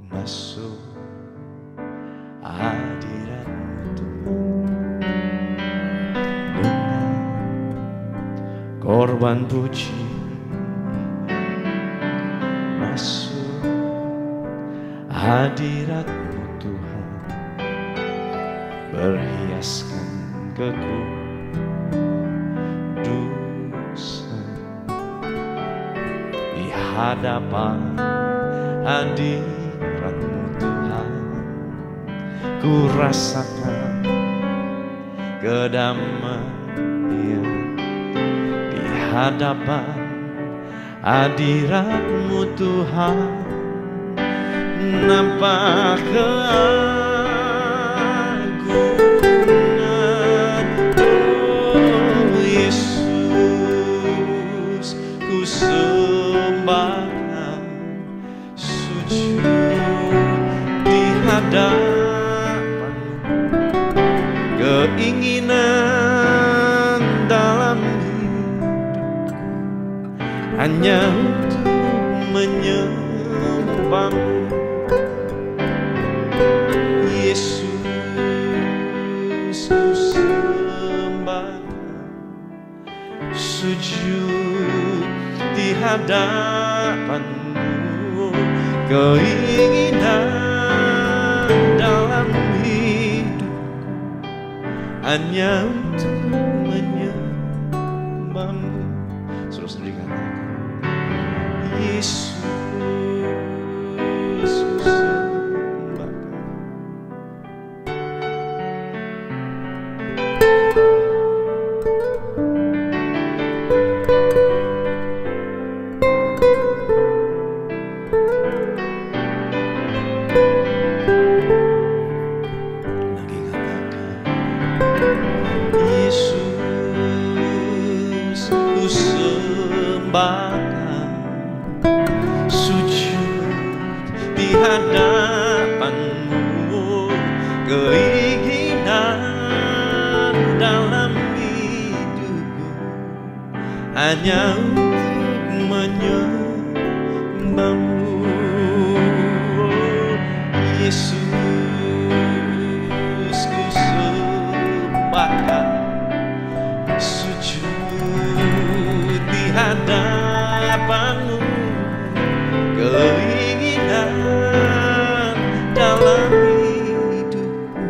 masuk hadirat-Mu Tuhan, dengan korban puji masuk hadirat-Mu Tuhan, berhiaskan kekudusan di hadapan hadirat-Mu Tuhan. Ku rasakan kedamaian di hadapan hadirat-Mu Tuhan. Nampak keagungan, oh Yesus, ku sembah sujud di hadapan-Mu. Keinginan dalam hidupku hanya untuk menyembah-Mu, Yesus, ku sembah sujud di hadapan-Mu. Keinginan dalam hidupku hanya untuk menyembah-Mu. Terus dikatakan, Yesus, ku sembah. Yesus, ku sembahkan sujud di hadapan-Mu. Keinginan dalam hidupku hanya untuk menyembah-Mu, Yesus, ku sembahkan sujud di hadapan-Mu. Keinginan dalam hidupku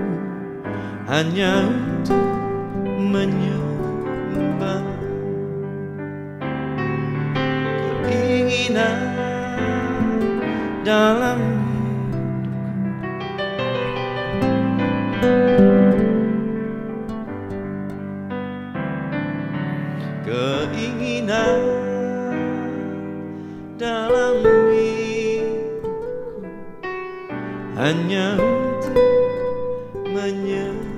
hanya untuk menyembah. Keinginan dalam keinginan dalam hidupku hanya untuk menyembah-Mu.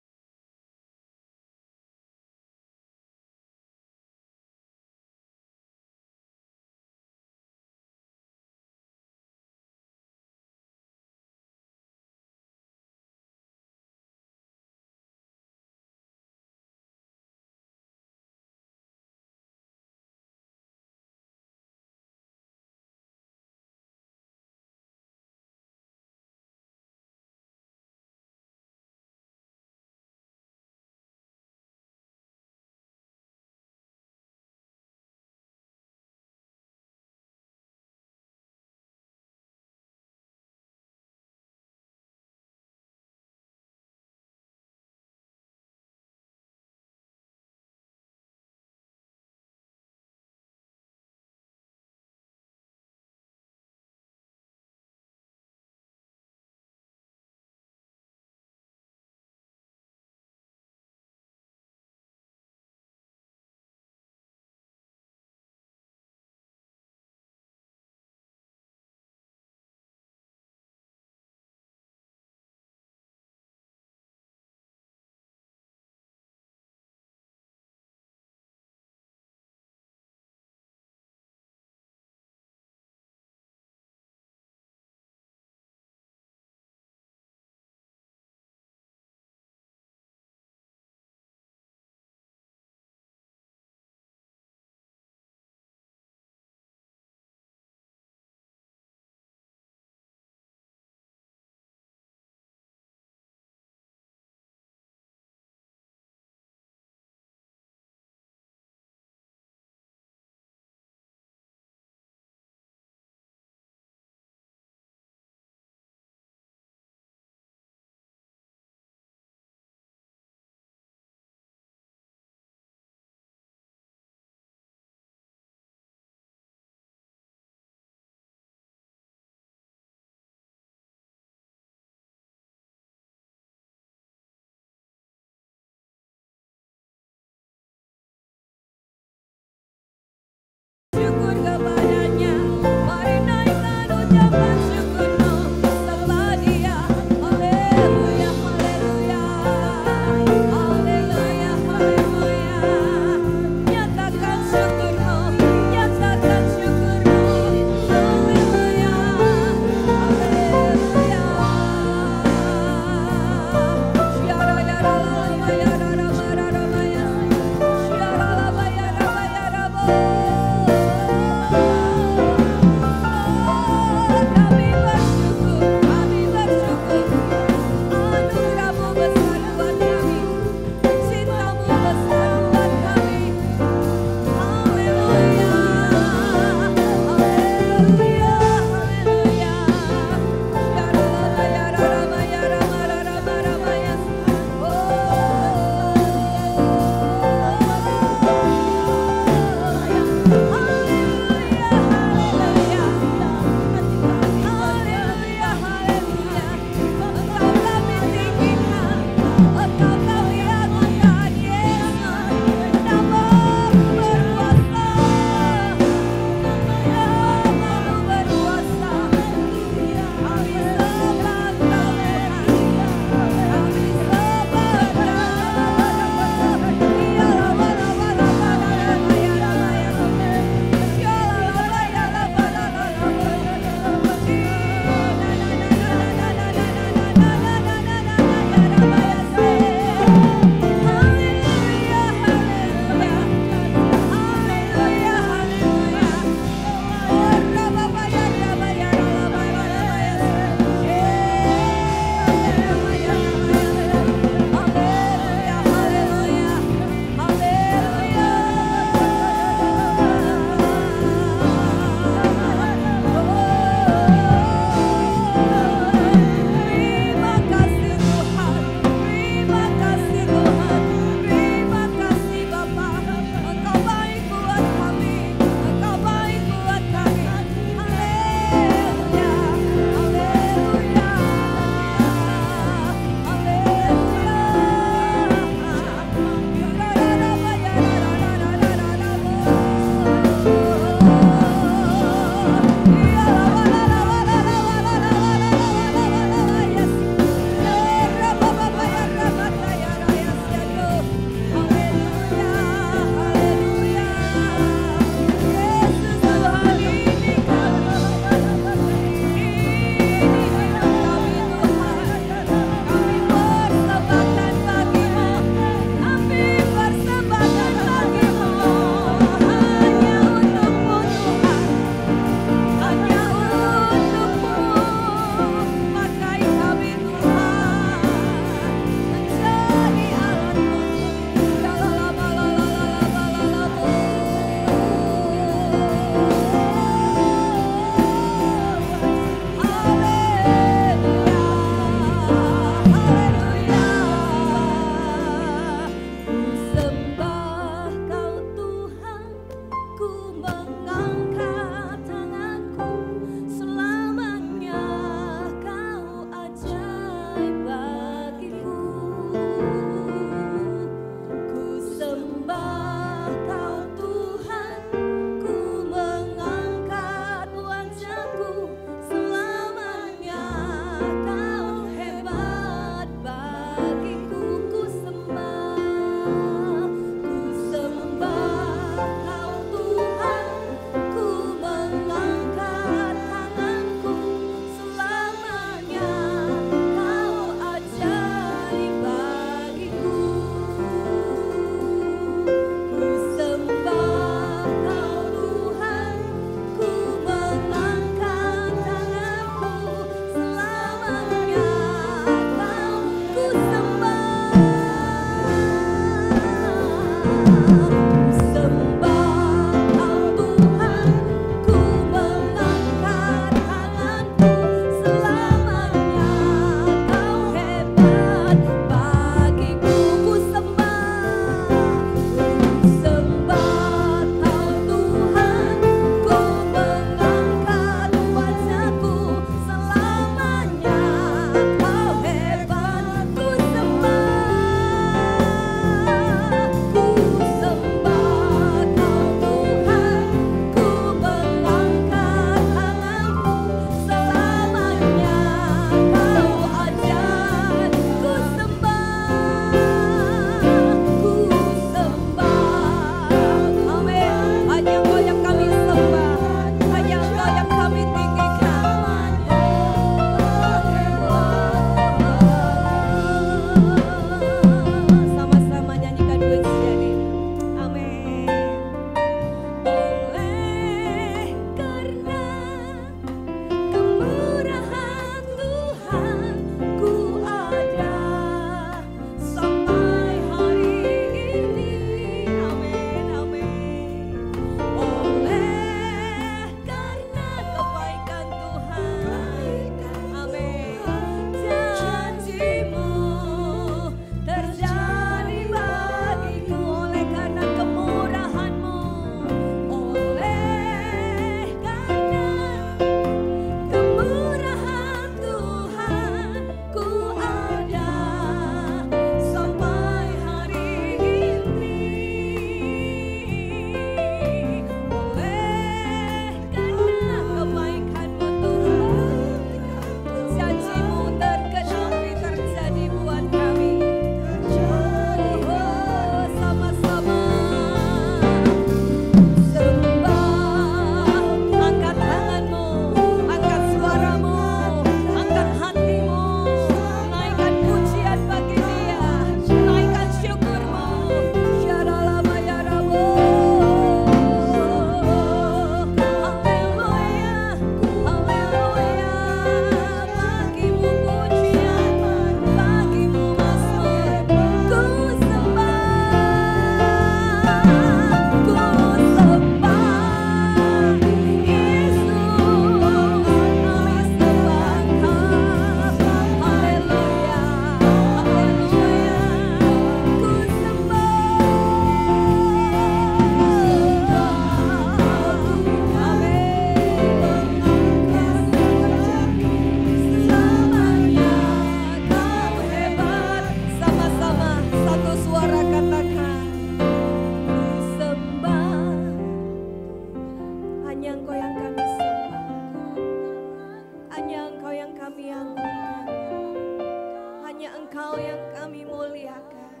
Engkau yang kami muliakan,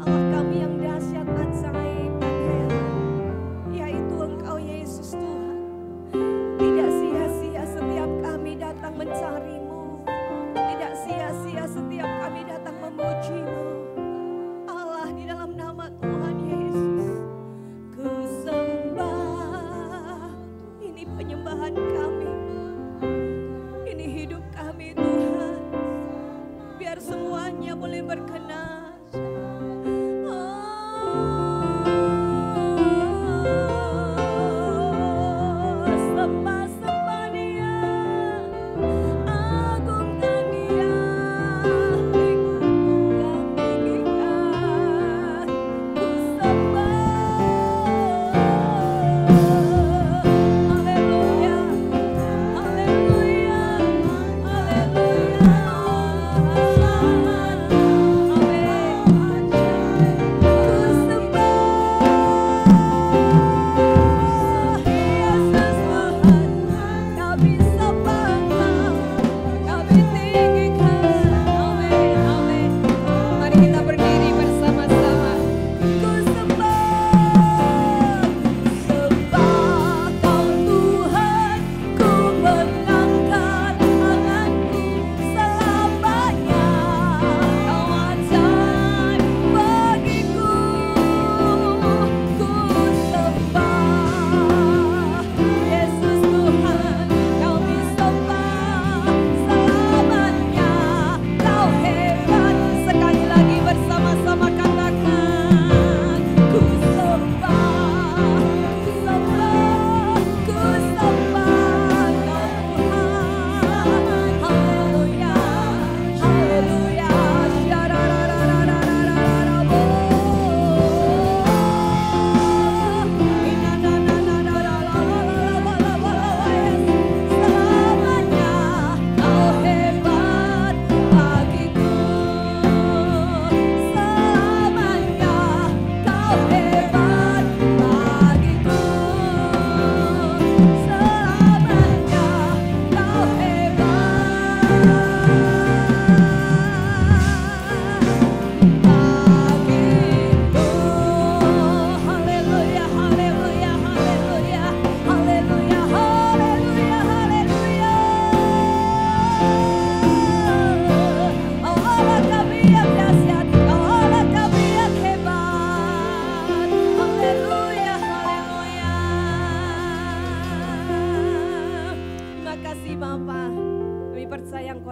Allah kami yang dahsyat, ajaib dan heran, yaitu Engkau Yesus Tuhan. Tidak sia-sia setiap kami datang mencari-Mu, tidak sia-sia setiap kami datang memuji-Mu. Allah, di dalam nama Tuhan Yesus, ku sembah. Ini penyembahan kami, ini hidup kami Tuhan. Biar semuanya boleh berkenan. Sembah-sembah Dia, agungkan Dia, tinggikan, ku sembah. Haleluya, haleluya, haleluya.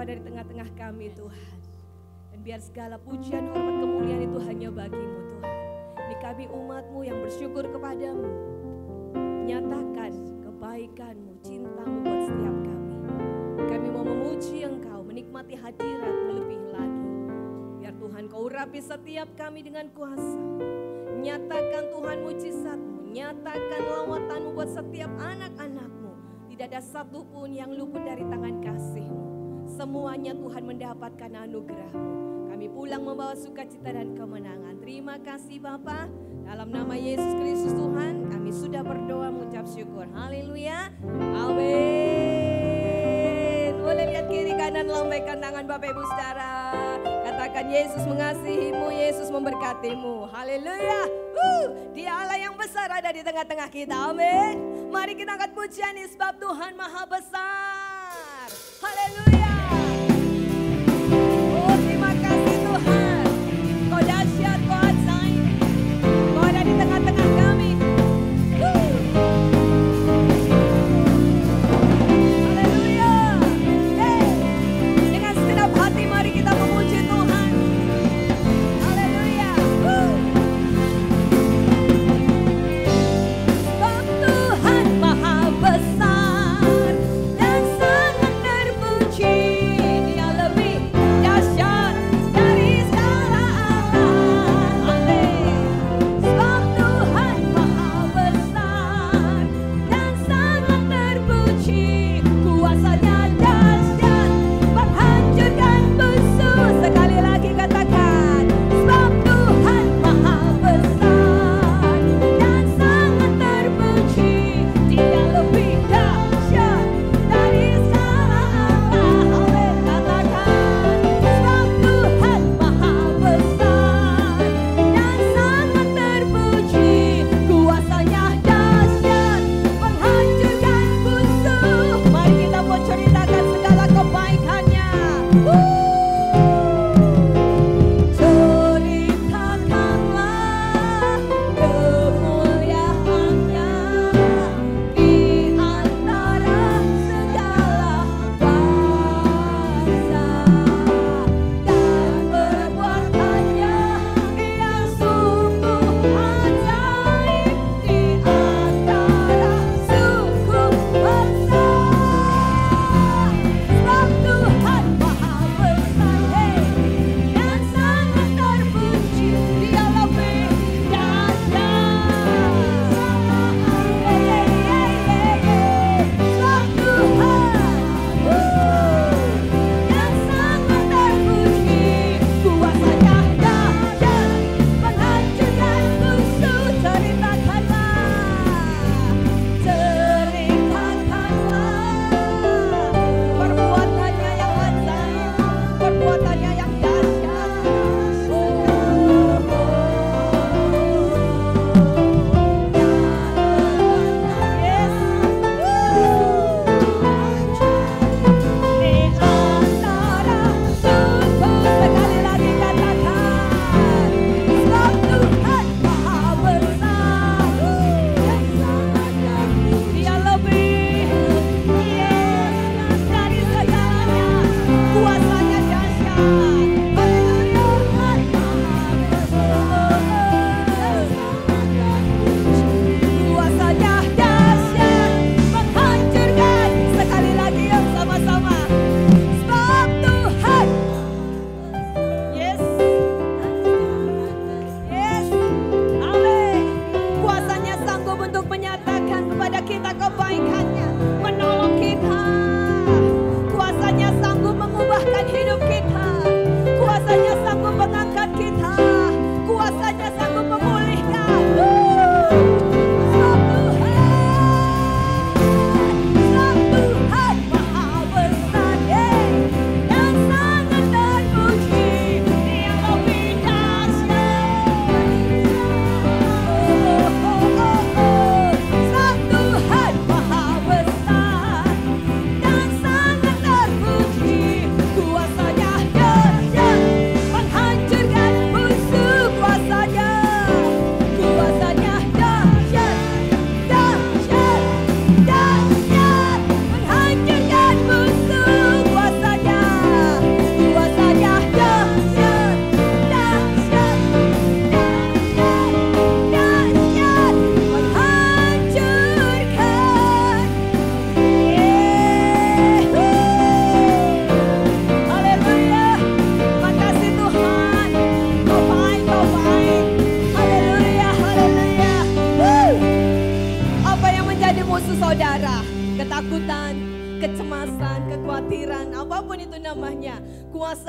Ada di tengah-tengah kami Tuhan. Dan biar segala pujian, hormat, kemuliaan itu hanya bagi-Mu Tuhan. Ini kami umat-Mu yang bersyukur kepadamu. Nyatakan kebaikan-Mu, cinta-Mu buat setiap kami. Kami mau memuji Engkau, menikmati hadirat-Mu lebih lagi. Biar Tuhan Kau urapi setiap kami dengan kuasa. Nyatakan Tuhan mujizat-Mu, nyatakan lawatan-Mu buat setiap anak-anak-Mu. Tidak ada satupun yang luput dari tangan kasih-Mu. Semuanya Tuhan mendapatkan anugerah-Mu. Kami pulang membawa sukacita dan kemenangan. Terima kasih Bapa. Dalam nama Yesus Kristus Tuhan, kami sudah berdoa mengucap syukur. Haleluya. Amin. Boleh lihat kiri kanan, lambaikan tangan Bapak Ibu Saudara. Katakan Yesus mengasihimu, Yesus memberkatimu. Haleluya. Dia Allah yang besar ada di tengah-tengah kita. Amin. Mari kita angkat pujian sebab Tuhan Maha Besar. Haleluya. Oh, terima kasih Tuhan. Kau dahsyat, Kau ajaib. Kau ada di tengah-tengah kami. Haleluya. Dengan segenap hati mari kita memuji Tuhan. Haleluya. Sebab Tuhan Maha Besar dan sangat terpuji.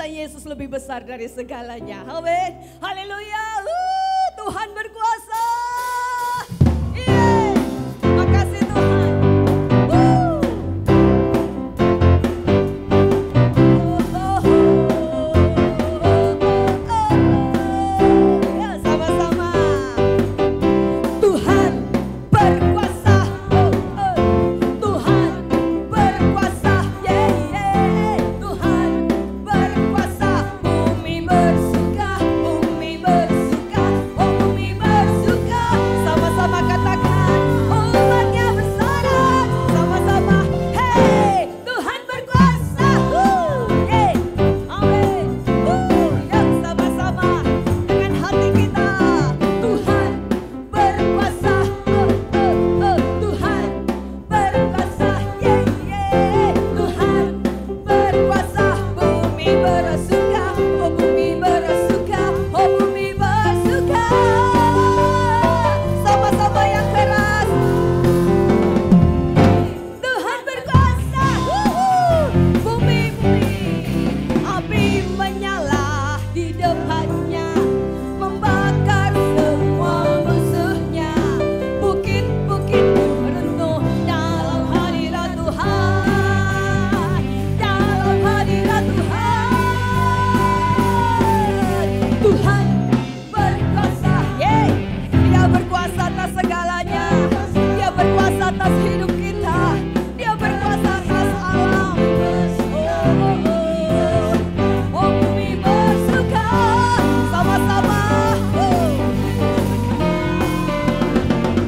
Yesus lebih besar dari segalanya. Amin. Haleluya. Tuhan berkuasa. Iya. Makasih Tuhan. Ya, sama-sama. Tuhan berkuasa. Tuhan berkuasa. Tuhan berkuasa. Bumi bersuka, bumi bersuka, oh bumi bersuka. Sama-sama katakan, umatnya bersorak. Sama-sama, hey, Tuhan berkuasa. Amin. Ya, sama-sama dengan hati kita. Tuhan berkuasa. Tuhan berkuasa. Tuhan berkuasa. Bumi bersuka, oh bumi bersuka, oh bumi bersuka. Sama-sama yang keras. Tuhan berkuasa. Bumi api menyala di depannya, membakar semua musuhnya. Bukit-bukit runtuh dalam hadirat Tuhan, dalam hadirat Tuhan. Tuhan berkuasa. Dia berkuasa atas segalanya. Dia berkuasa atas hidup kita. Dia berkuasa atas alam. Oh bumi bersuka. Sama-sama.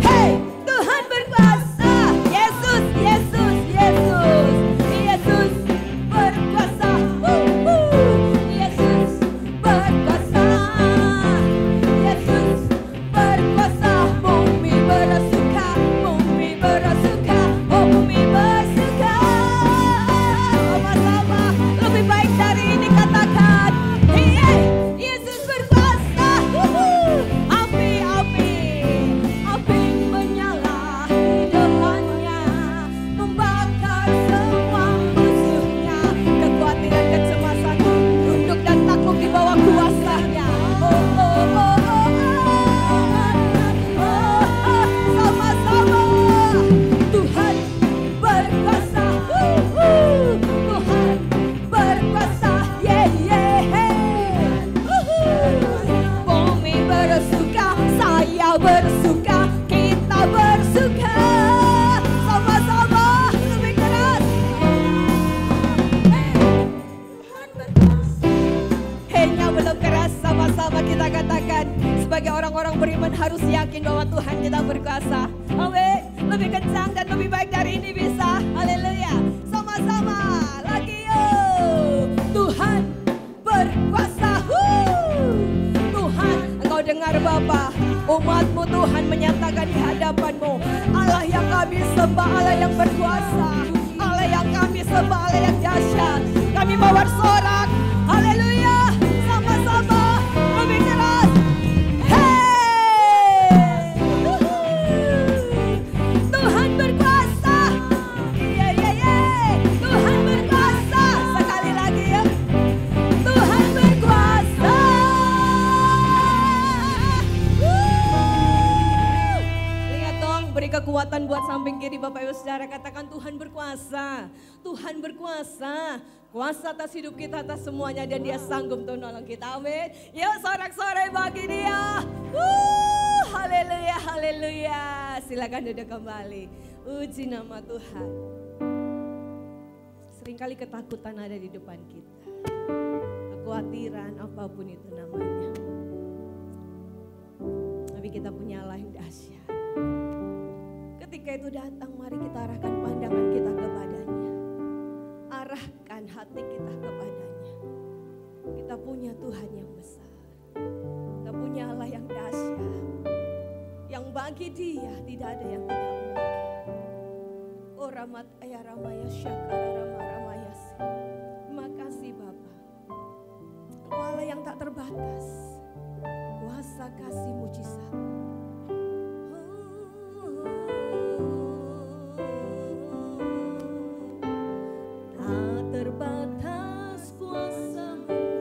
Hey, Tuhan berkuasa. Yesus, Yesus, Yesus. Yesus berkuasa. Yesus berkuasa. Yesus berkuasa. Bumi bersuka, bumi bersuka, oh bumi bersuka. Sama-sama, lebih baik dari ini katakan, Yesus berkuasa. Api, api, api menyala di depannya, membakar semua musuhnya. Kekhawatiran, kecemasan, tunduk dan takluk di bawah kuasanya. Sama-sama. Tuhan berkuasa. Tuhan berkuasa. Bumi bersuka, saya bersuka, kita bersuka. Sama-sama lebih keras. Tuhan berkuasa. Hanya belum keras, sama-sama kita katakan sebagai orang-orang beriman harus yakin bahwa Tuhan kita berkuasa. Amin. Lebih kencang dan lebih baik dari ini bisa. Haleluya. Sama-sama lagi yuk. Tuhan berkuasa. Tuhan, engkau dengar Bapa, umatmu Tuhan menyatakan di hadapanmu, Allah yang kami sembah, Allah yang berkuasa, Allah yang kami sembah, Allah yang dahsyat. Kami mau bersorak. Haleluya. Sama-sama lebih keras. Tuhan berkuasa. Tuhan berkuasa. Sekali lagi ya. Tuhan berkuasa. Lihat dong, beri kekuatan buat samping kiri Bapak Ibu Saudara. Katakan Tuhan berkuasa. Tuhan berkuasa. Kuasa atas hidup kita, atas semuanya, dan Dia sanggup untuk nolong kita. Amin. Yuk sorak-sorai bagi Dia. Haleluya, haleluya. Silakan duduk kembali. Uji nama Tuhan. Seringkali ketakutan ada di depan kita. Kekhawatiran apapun itu namanya. Tapi kita punya Allah yang dahsyat. Ketika itu datang, mari kita arahkan pandangan kita kepadanya. Arahkan hati kita kepadanya. Kita punya Tuhan yang besar. Kita punya Allah yang dahsyat. Yang bagi Dia tidak ada yang tidak mungkin. Oh Ramat Ayah Ramaya Syakara Rama Ramayasi. Makasih Bapa. Engkau Allah yang tak terbatas. Kuasa kasih mujizat. Tak terbatas kuasa-Mu.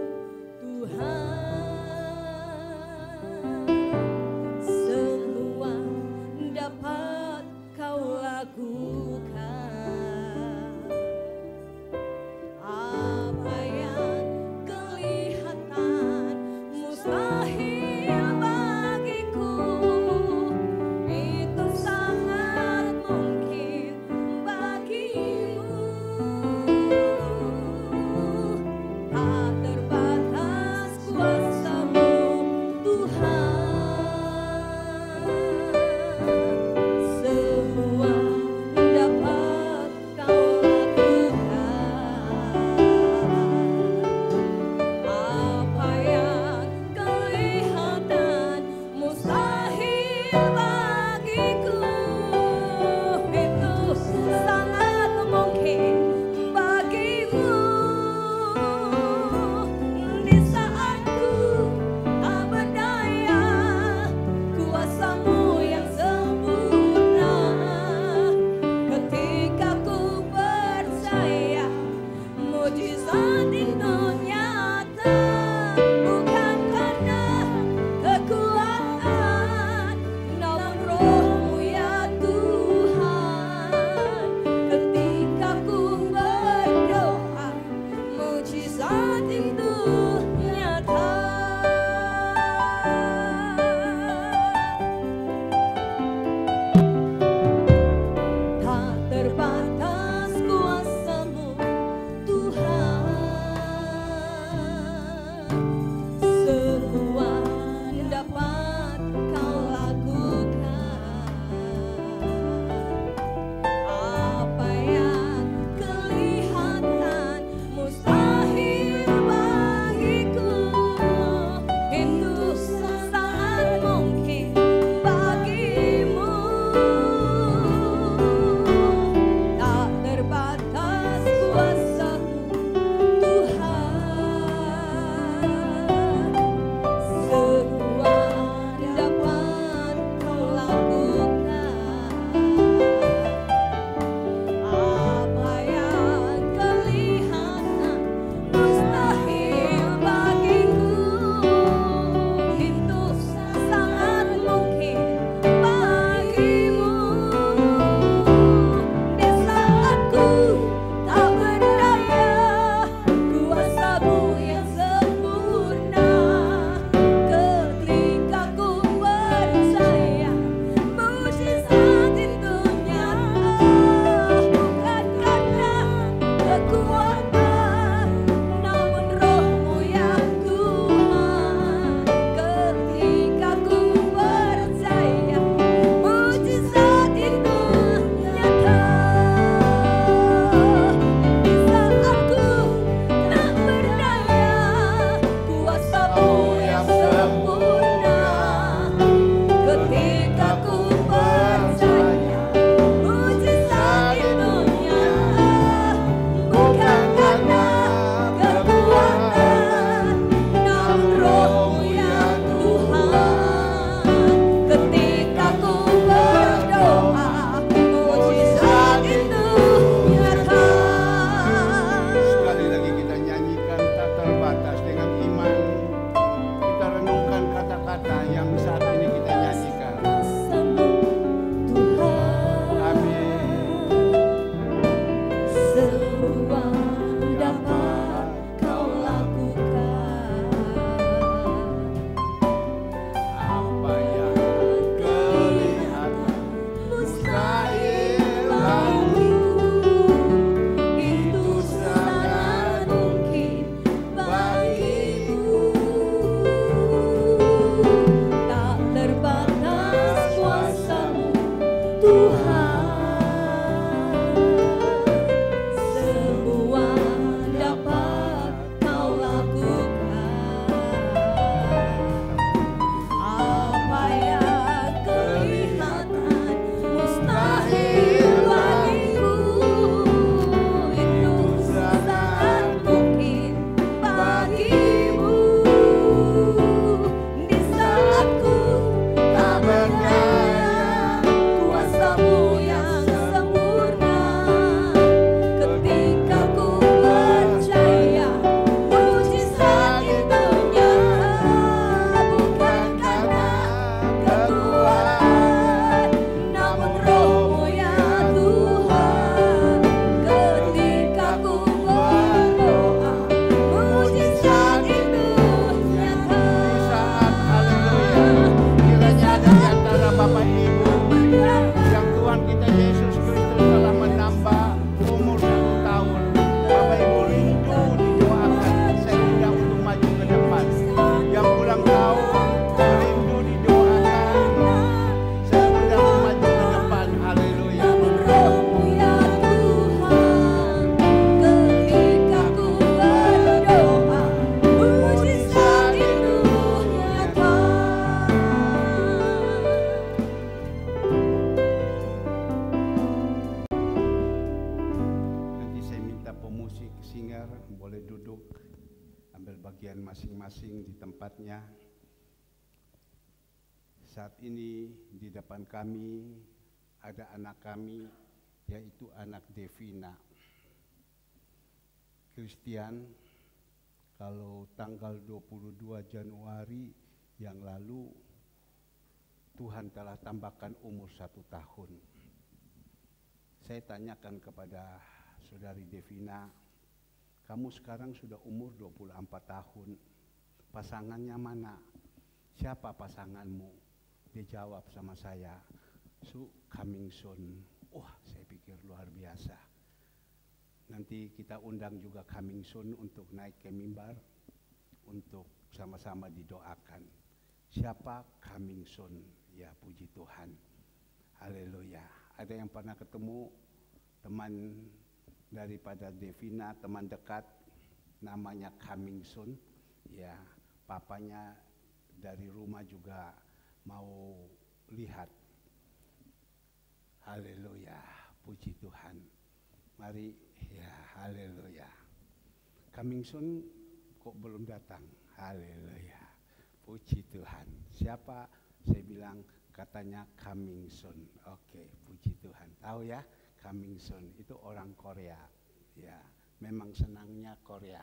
nyata. Tak terbatas kuasa-Mu Tuhan, semua dapat Kau lakukan. Apa yang kelihatan mustahil bagiku, itu sangat mungkin bagimu. Tak terbatas kuasa-Mu Tuhan, semua dapat Kau lakukan. Apa yang kelihatan mustahil bagiku, itu sangat mungkin bagimu. Di saat ku tak berdaya, kuasa-Mu yang sempurna. Ketika ku percaya, mujizat itu nyata. Bukan karena kekuatan, namun Roh-Mu ya Tuhan. Ketika ku percaya, mujizat itu nyata. Di saat ku tak berdaya, kuasa-Mu yang sempurna. Ketika ku percaya, mujizat itu nyata. Bukan karena kekuatan, namun Roh-Mu ya Tuhan. Ketika ku berdoa, mujizat itu nyata. Sekali lagi kita nyanyikan tak terbatas dengan iman. Kita renungkan kata-kata yang saat ini kita nyanyikan. Kuasa-Mu Tuhan, Amin. semua dapat Kau lakukan. Apa yang kelihatan Mustahil bagiku, itu sangat mungkin bagimu. Tak terbatas kuasa-Mu Tuhan, semua dapat Kau lakukan. Apa yang kelihatan mustahil bagiku, itu sangat mungkin bagimu. Di saat ku tak berdaya, kuasa-Mu yang sempurna. Ketika ku percaya, mujizat itu nyata. Bukan karena kekuatan, namun Roh-Mu ya Tuhan. Ketika ku berdoa, mujizat itu nyata. Saat haleluya, kiranya ada di antara Bapak Ibu yang Tuhan kita Yesus Kristus telah menambah umur 1 tahun. Bapak Ibu rindu didoakan, saya undang untuk maju ke depan. Yang ulang tahun rindu didoakan, saya undang untuk maju ke depan. Haleluya. Roh-Mu ya Tuhan, ketika ku berdoa, mujizat itu nyata. Nanti saya minta pemusik singer boleh duduk, ambil bagian masing-masing di tempatnya. Saat ini di depan kami ada anak kami, yaitu anak Devina. Christian, kalau tanggal 22 Januari yang lalu Tuhan telah tambahkan umur 1 tahun. Saya tanyakan kepada saudari Devina, Kamu sekarang sudah umur 24 tahun. Pasangannya mana? Siapa pasanganmu? Dia jawab sama saya, coming soon. Wah, saya pikir luar biasa. Nanti kita undang juga coming soon untuk naik ke mimbar, untuk sama-sama didoakan. Siapa coming soon? Ya, puji Tuhan. Haleluya. Ada yang pernah ketemu teman daripada Devina, teman dekat, namanya coming soon? Ya, papanya dari rumah juga mau lihat. Haleluya, puji Tuhan. Mari, ya, haleluya. Coming soon kok belum datang? Haleluya, puji Tuhan. Siapa? Saya bilang katanya coming soon. Oke, puji Tuhan. Tahu ya, coming soon itu orang Korea. Ya, memang senangnya Korea.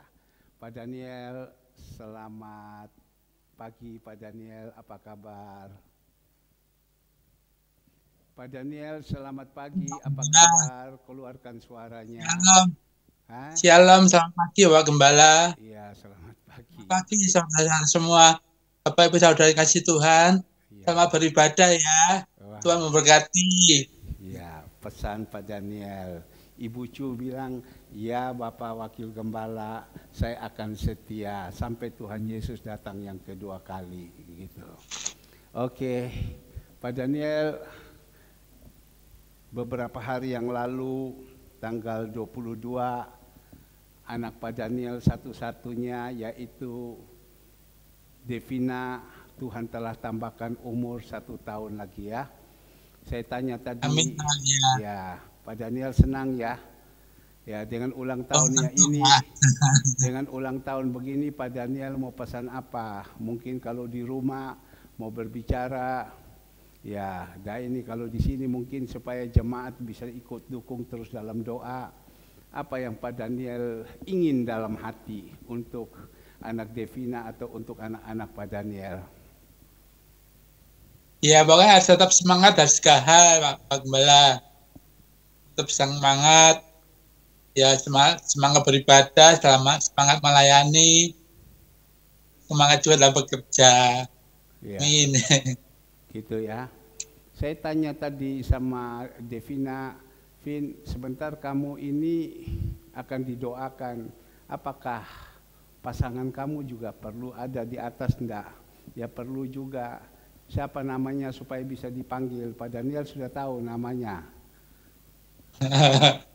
Pak Daniel, selamat pagi Pak Daniel, apa kabar? Pak Daniel, selamat pagi, apa kabar? Keluarkan suaranya. Shalom. Hah? Shalom, selamat pagi Pak Gembala. Iya, selamat pagi. Selamat pagi saudara semua. Bapak Ibu saudara kasih Tuhan. Ya. Selamat beribadah ya. Wah. Tuhan memberkati. Ya, pesan Pak Daniel. Ibu Cu bilang, ya Bapak Wakil Gembala, saya akan setia sampai Tuhan Yesus datang yang kedua kali. Gitu. Oke, Pak Daniel, beberapa hari yang lalu, tanggal 22, anak Pak Daniel satu-satunya yaitu Devina, Tuhan telah tambahkan umur 1 tahun lagi ya. Saya tanya tadi, Amin. ya Pak Daniel senang ya, ya dengan ulang tahunnya ini, dengan ulang tahun begini Pak Daniel mau pesan apa? Mungkin kalau di rumah mau berbicara, ya, dah ini kalau di sini mungkin supaya jemaat bisa ikut dukung terus dalam doa. Apa yang Pak Daniel ingin dalam hati untuk anak Devina atau untuk anak-anak Pak Daniel? Ya, pokoknya harus tetap semangat dan segala Pak Gembala. Tetap semangat. Ya, semangat beribadah, semangat melayani. Semangat juga dalam bekerja. Ya. Amin. Gitu ya. Saya tanya tadi sama Devina, Vin, sebentar kamu ini akan didoakan. Apakah pasangan kamu juga perlu ada di atas enggak? Ya perlu juga. Siapa namanya supaya bisa dipanggil? Pak Daniel sudah tahu namanya.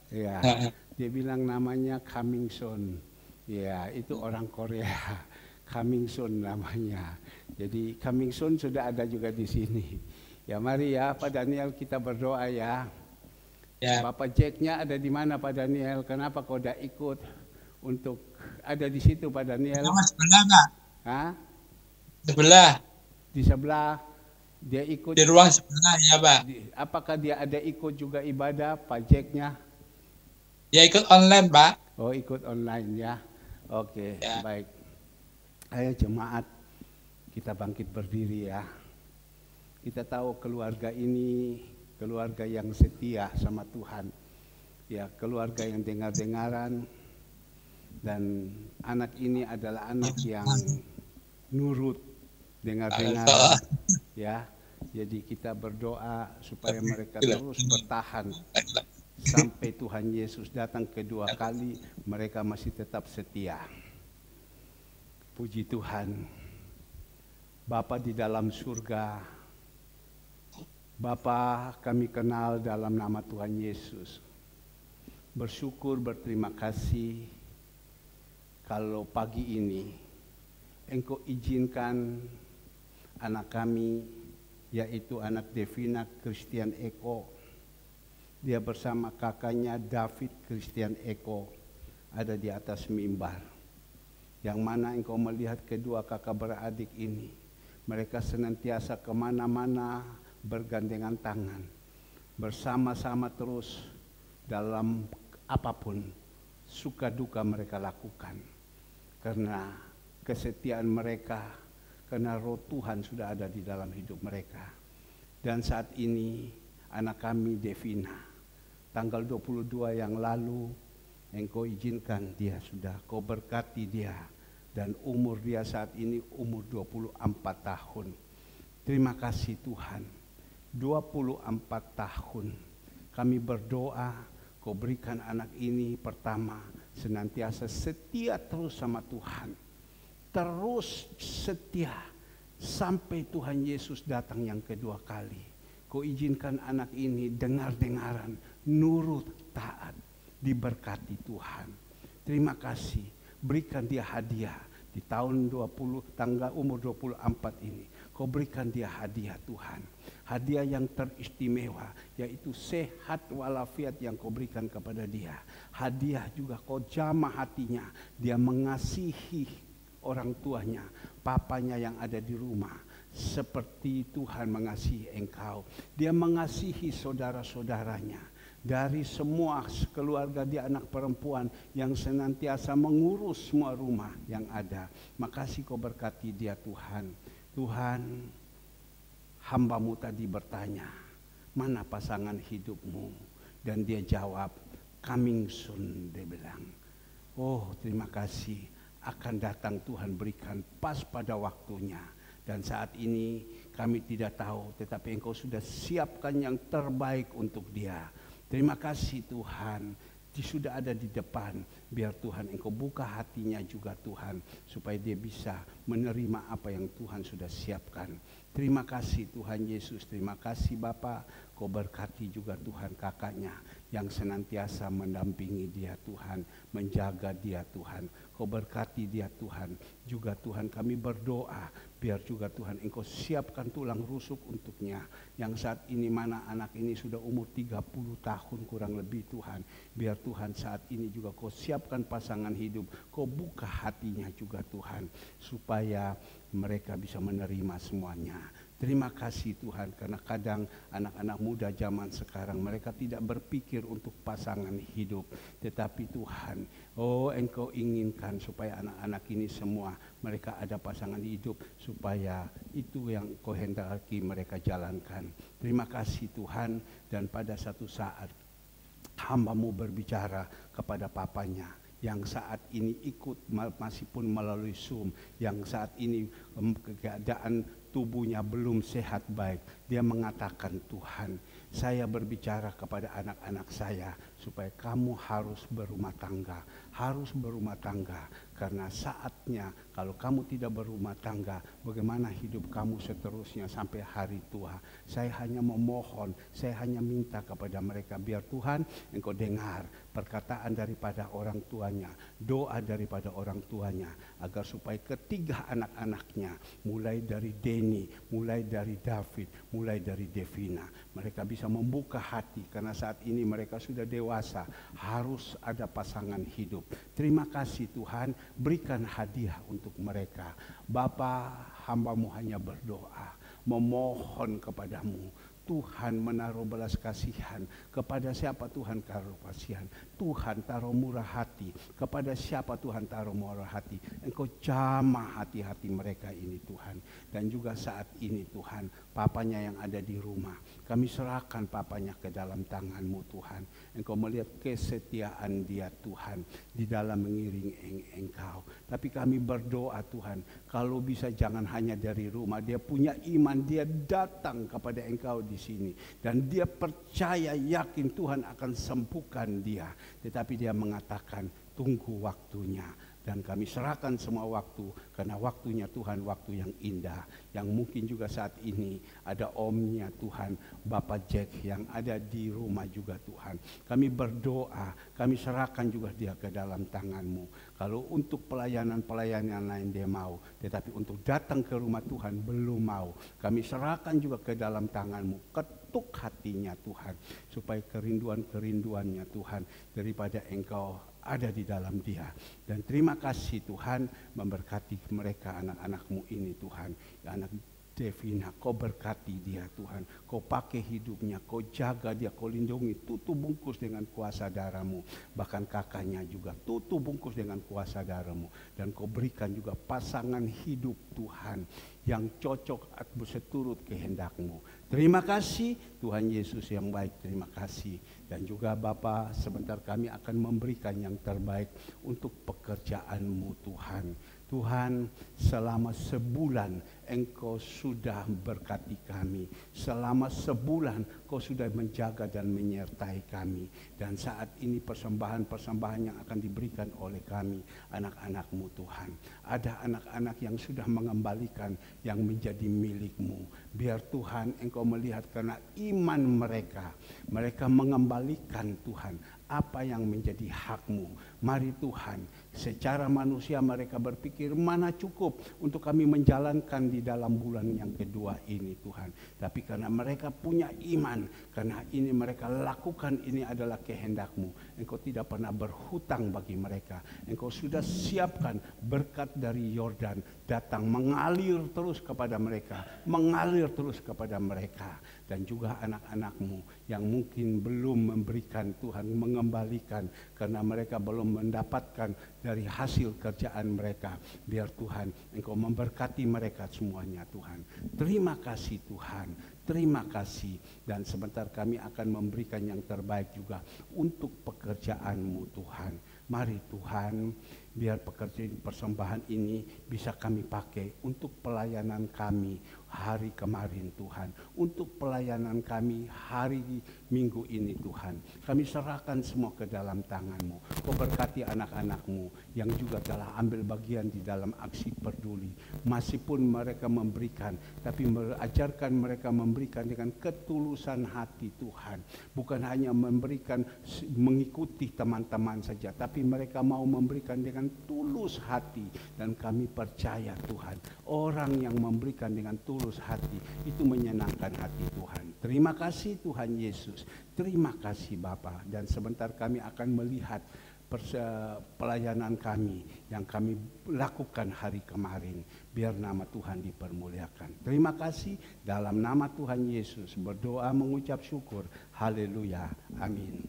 Ya, dia bilang namanya coming soon. Ya, itu orang Korea. Coming soon namanya. Jadi coming soon sudah ada juga di sini. Ya mari ya Pak Daniel kita berdoa ya. Ya. Bapak Jacknya ada di mana Pak Daniel? Kenapa kau tidak ikut untuk ada di situ Pak Daniel? Sama sebelah Pak. Hah? Sebelah. Di sebelah dia ikut. Di ruang sebelah ya Pak. Apakah dia ada ikut juga ibadah Pak Jacknya? Ya ikut online Pak. Oh ikut online ya. Oke, Ya. Baik. Ayo jemaat kita bangkit berdiri ya. Kita tahu keluarga ini keluarga yang setia sama Tuhan. Ya, keluarga yang dengar-dengaran dan anak ini adalah anak yang nurut dengar-dengaran. Ya. Jadi kita berdoa supaya mereka terus bertahan sampai Tuhan Yesus datang kedua kali, mereka masih tetap setia. Puji Tuhan. Bapa di dalam surga, Bapa kami kenal dalam nama Tuhan Yesus. Bersyukur, berterima kasih kalau pagi ini Engkau izinkan anak kami, yaitu anak Devina Christian Eko, dia bersama kakaknya David Christian Eko ada di atas mimbar. Yang mana Engkau melihat kedua kakak beradik ini, mereka senantiasa kemana-mana bergandengan tangan, bersama-sama terus dalam apapun suka duka mereka lakukan. Karena kesetiaan mereka, karena roh Tuhan sudah ada di dalam hidup mereka. Dan saat ini anak kami Devina, tanggal 22 yang lalu Engkau izinkan dia sudah, Kau berkati dia. Dan umur dia saat ini umur 24 tahun. Terima kasih Tuhan. 24 tahun. Kami berdoa, Kau berikan anak ini pertama senantiasa setia terus sama Tuhan. Terus setia sampai Tuhan Yesus datang yang kedua kali. Kau izinkan anak ini dengar-dengaran, nurut, taat, diberkati Tuhan. Terima kasih. Berikan dia hadiah di tahun 20 tanggal umur 24 ini. Kau berikan dia hadiah Tuhan. Hadiah yang teristimewa, yaitu sehat walafiat yang Kau berikan kepada dia. Hadiah juga Kau jamah hatinya. Dia mengasihi orang tuanya, papanya yang ada di rumah. Seperti Tuhan mengasihi engkau. Dia mengasihi saudara-saudaranya. Dari semua keluarga dia anak perempuan yang senantiasa mengurus semua rumah yang ada. Makasih Kau berkati dia Tuhan. Tuhan, hamba-Mu tadi bertanya, mana pasangan hidupmu? Dan dia jawab, coming soon, dia bilang. Oh, terima kasih, akan datang Tuhan berikan pas pada waktunya. Dan saat ini kami tidak tahu, tetapi Engkau sudah siapkan yang terbaik untuk dia. Terima kasih Tuhan, sudah ada di depan. Biar Tuhan Engkau buka hatinya juga Tuhan, supaya dia bisa menerima apa yang Tuhan sudah siapkan. Terima kasih Tuhan Yesus, terima kasih Bapa. Kau berkati juga Tuhan kakaknya yang senantiasa mendampingi dia Tuhan, menjaga dia Tuhan. Kau berkati dia Tuhan. Juga Tuhan kami berdoa, biar juga Tuhan Engkau siapkan tulang rusuk untuknya. Yang saat ini mana anak ini sudah umur 30 tahun kurang lebih Tuhan. Biar Tuhan saat ini juga Kau siapkan pasangan hidup. Kau buka hatinya juga Tuhan, supaya mereka bisa menerima semuanya. Terima kasih Tuhan, karena kadang anak-anak muda zaman sekarang mereka tidak berpikir untuk pasangan hidup. Tetapi Tuhan, oh Engkau inginkan supaya anak-anak ini semua mereka ada pasangan hidup, supaya itu yang Kau hendaki mereka jalankan. Terima kasih Tuhan. Dan pada satu saat hamba-Mu berbicara kepada papanya yang saat ini ikut masih pun melalui Zoom, yang saat ini keadaan tubuhnya belum sehat baik. Dia mengatakan, Tuhan, saya berbicara kepada anak-anak saya supaya kamu harus berumah tangga. Harus berumah tangga. Karena saatnya kalau kamu tidak berumah tangga, bagaimana hidup kamu seterusnya sampai hari tua. Saya hanya memohon, saya hanya minta kepada mereka, biar Tuhan Engkau dengar perkataan daripada orang tuanya, doa daripada orang tuanya, agar supaya ketiga anak-anaknya, mulai dari Denny, mulai dari David, mulai dari Devina, mereka bisa membuka hati, karena saat ini mereka sudah dewasa, harus ada pasangan hidup. Terima kasih Tuhan, berikan hadiah untuk mereka. Bapa, hamba-Mu hanya berdoa, memohon kepadamu. Tuhan menaruh belas kasihan kepada siapa Tuhan taruh kasihan. Tuhan taruh murah hati kepada siapa Tuhan taruh murah hati. Engkau jamah hati-hati mereka ini Tuhan. Dan juga saat ini Tuhan, papanya yang ada di rumah, kami serahkan papanya ke dalam tangan-Mu Tuhan. Engkau melihat kesetiaan dia Tuhan di dalam mengiring Engkau. Tapi kami berdoa Tuhan, kalau bisa jangan hanya dari rumah, dia punya iman, dia datang kepada Engkau di sini dan dia percaya yakin Tuhan akan sembuhkan dia, tetapi dia mengatakan tunggu waktunya. Dan kami serahkan semua waktu, karena waktunya Tuhan waktu yang indah. Yang mungkin juga saat ini ada omnya Tuhan, Bapak Jack yang ada di rumah juga Tuhan. Kami berdoa, kami serahkan juga dia ke dalam tangan-Mu. Kalau untuk pelayanan-pelayanan lain dia mau, tetapi untuk datang ke rumah Tuhan belum mau. Kami serahkan juga ke dalam tangan-Mu. Ketuk hatinya Tuhan, supaya kerinduan-kerinduannya Tuhan daripada Engkau ada di dalam dia. Dan terima kasih Tuhan, memberkati mereka anak-anak-Mu ini Tuhan, anak Devina, Kau berkati dia Tuhan. Kau pakai hidupnya, Kau jaga dia, Kau lindungi. Tutup bungkus dengan kuasa darah-Mu. Bahkan kakaknya juga tutup bungkus dengan kuasa darah-Mu. Dan Kau berikan juga pasangan hidup Tuhan yang cocok berseturut kehendak-Mu. Terima kasih Tuhan Yesus yang baik, terima kasih. Dan juga Bapa, sebentar kami akan memberikan yang terbaik untuk pekerjaan-Mu Tuhan. Tuhan, selama sebulan Engkau sudah berkati kami. Selama sebulan Kau sudah menjaga dan menyertai kami. Dan saat ini persembahan-persembahan yang akan diberikan oleh kami, anak-anak-Mu Tuhan. Ada anak-anak yang sudah mengembalikan yang menjadi milik-Mu. Biar Tuhan Engkau melihat karena iman mereka. Mereka mengembalikan Tuhan apa yang menjadi hak-Mu. Mari Tuhan, secara manusia mereka berpikir mana cukup untuk kami menjalankan di dalam bulan yang kedua ini Tuhan. Tapi karena mereka punya iman, karena ini mereka lakukan ini adalah kehendak-Mu. Engkau tidak pernah berhutang bagi mereka. Engkau sudah siapkan berkat dari Yordan datang mengalir terus kepada mereka. Mengalir terus kepada mereka. Dan juga anak-anak-Mu yang mungkin belum memberikan Tuhan, mengembalikan karena mereka belum mendapatkan dari hasil kerjaan mereka. Biar Tuhan Engkau memberkati mereka semuanya Tuhan. Terima kasih Tuhan, terima kasih. Dan sebentar kami akan memberikan yang terbaik juga untuk pekerjaan-Mu Tuhan. Mari Tuhan, biar pekerjaan persembahan ini bisa kami pakai untuk pelayanan kami hari kemarin Tuhan. Untuk pelayanan kami hari Minggu ini Tuhan. Kami serahkan semua ke dalam tangan-Mu. Kau berkati anak-anak-Mu yang juga telah ambil bagian di dalam aksi peduli. Masih pun mereka memberikan, tapi ajarkan mereka memberikan dengan ketulusan hati Tuhan. Bukan hanya memberikan mengikuti teman-teman saja, tapi mereka mau memberikan dengan tulus hati. Dan kami percaya Tuhan, orang yang memberikan dengan tulus hati itu menyenangkan hati Tuhan. Terima kasih Tuhan Yesus. Terima kasih Bapa. Dan sebentar kami akan melihat pelayanan kami yang kami lakukan hari kemarin. Biar nama Tuhan dipermuliakan. Terima kasih. Dalam nama Tuhan Yesus berdoa mengucap syukur. Haleluya. Amin.